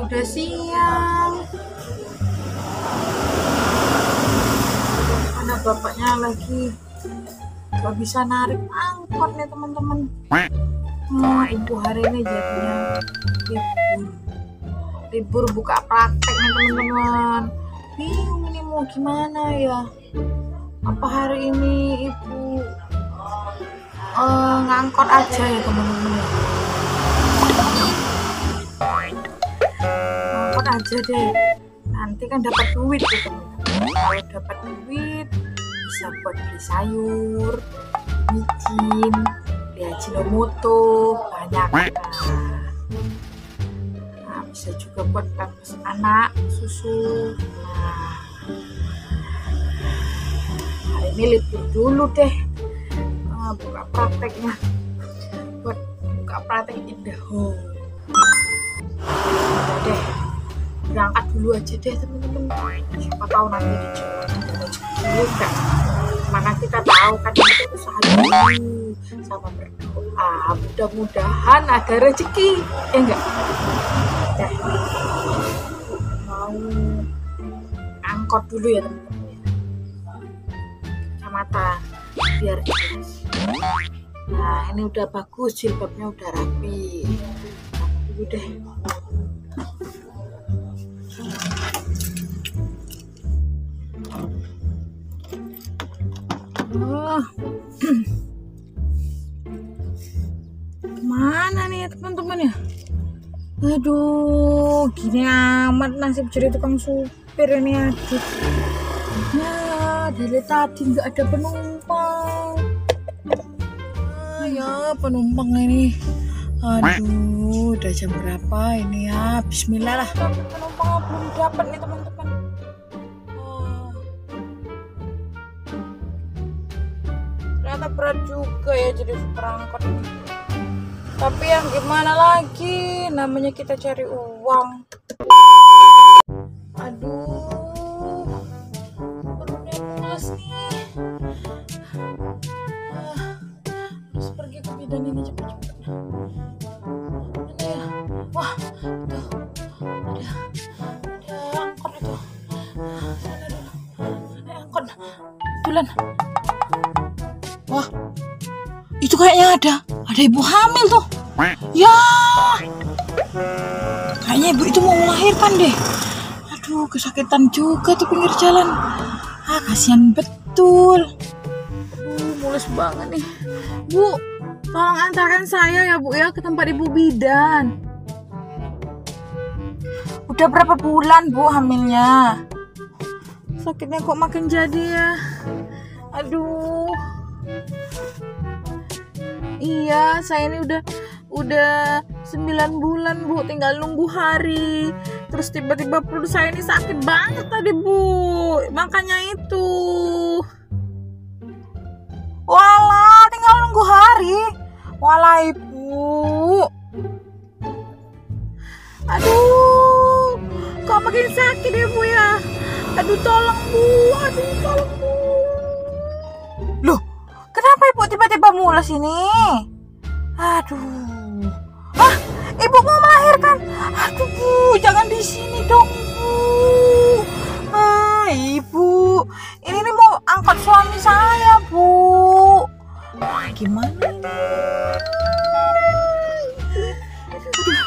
Udah siang. Mana bapaknya lagi gak bisa narik angkot nih teman-teman. Ibu hari ini jadinya libur buka praktek nih teman-teman. Bingung ini mau gimana ya. Apa hari ini ibu ngangkot aja ya teman-teman. Ngangkot aja deh. Nanti kan dapat duit tuh teman-teman. Kalau dapat duit bisa buat beli sayur, micin, beli Ajinomoto, banyak. Nah, bisa juga buat pampers anak, susu. Nah, hari ini libur dulu deh. Buka prakteknya. Buat buka praktek indah. Udah deh. Berangkat dulu aja deh teman-teman. Siapa tahu nanti dijual ada rezeki enggak. Mana kita tahu kan kita usaha dulu sama berdoa. Mudah-mudahan ada rezeki. Ya enggak? Udah. Mau angkot dulu ya teman-teman. Kacamata biar jelas. Nah ini udah bagus, jilbabnya udah rapi. Dulu deh. Mana nih ya teman-teman ya? Aduh, gini amat nasib jadi tukang supir ini, aduh. Nah, dari tadi nggak ada penumpang. Ya penumpang ini. Aduh, udah jam berapa ini ya? Bismillah lah. Penumpang belum dapat nih teman-teman. Ternyata berat juga ya jadi supir angkot. Tapi yang gimana lagi? Namanya kita cari uang. Aduh, perutnya mules nih. Harus pergi ke bidan ini cepet-cepet. Mana ya? Wah, tuh ada angkot itu. Sana dulu. Ada angkot. Tulan. Wah, itu kayaknya ada ibu hamil tuh. Ya, kayaknya ibu itu mau melahirkan deh. Aduh, kesakitan juga tuh pinggir jalan. Kasihan betul. Mulus banget nih. Bu, tolong antarkan saya ya Bu ya ke tempat ibu bidan. Udah berapa bulan Bu hamilnya? Sakitnya kok makin jadi ya. Aduh. Iya, saya ini udah 9 bulan Bu, tinggal nunggu hari. Terus tiba-tiba perut saya ini sakit banget tadi Bu. Makanya itu. Walah, tinggal nunggu hari. Walah Ibu. Aduh, kok makin sakit ya Bu ya. Aduh tolong Bu, Loh, kenapa Ibu tiba-tiba mules ini? Aduh. Ibu mau melahirkan. Aduh Bu, jangan di sini dong Bu. Ibu, ini nih mau angkot suami saya Bu. Gimana ini? Aduh.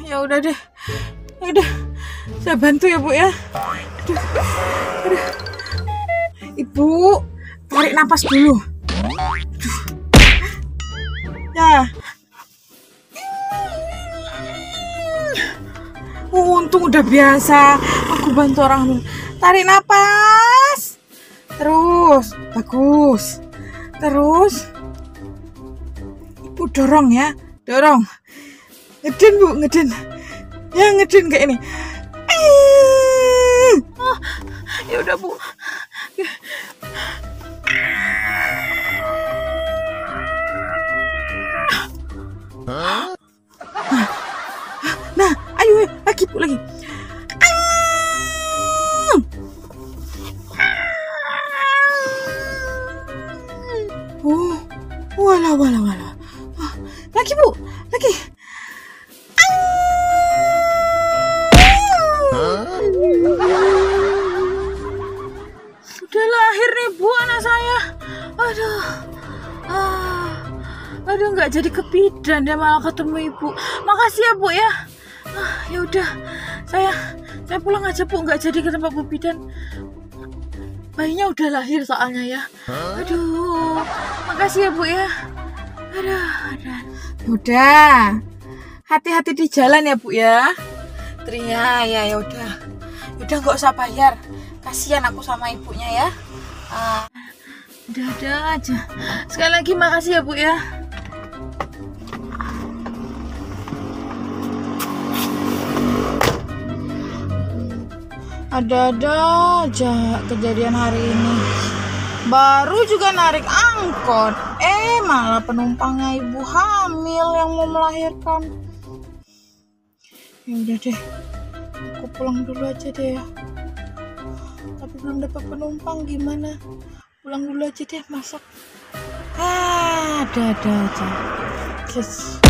Ya udah deh. Udah, saya bantu ya Bu ya. Aduh. Ibu, tarik napas dulu. Ya. Untung udah biasa. Aku bantu orang hamil. Tarik napas. Terus, bagus. Terus. Ibu dorong ya, dorong. Ngeden Bu, ngeden. Ya ngeden kayak ini. Ya udah Bu. Nah, ayo lagi Bu lagi. Walah. Lagi Bu, lagi. lahir nih Bu anak saya. Aduh. Aduh nggak jadi kebidan ya, malah ketemu ibu. Makasih ya Bu ya. Ya udah, saya pulang aja Bu, nggak jadi ke tempat bidan. Bayinya udah lahir soalnya ya. Aduh, makasih ya Bu ya. Aduh. Udah, hati-hati di jalan ya Bu ya. Tria ya udah nggak usah bayar. Kasihan aku sama ibunya ya. Udah aja. Sekali lagi makasih ya Bu ya. Ada-ada aja kejadian hari ini. Baru juga narik angkot, malah penumpangnya ibu hamil yang mau melahirkan. Ya udah deh, aku pulang dulu aja deh ya. Tapi belum dapat penumpang, gimana? Pulang dulu aja deh, masak. Ada-ada aja. Yes.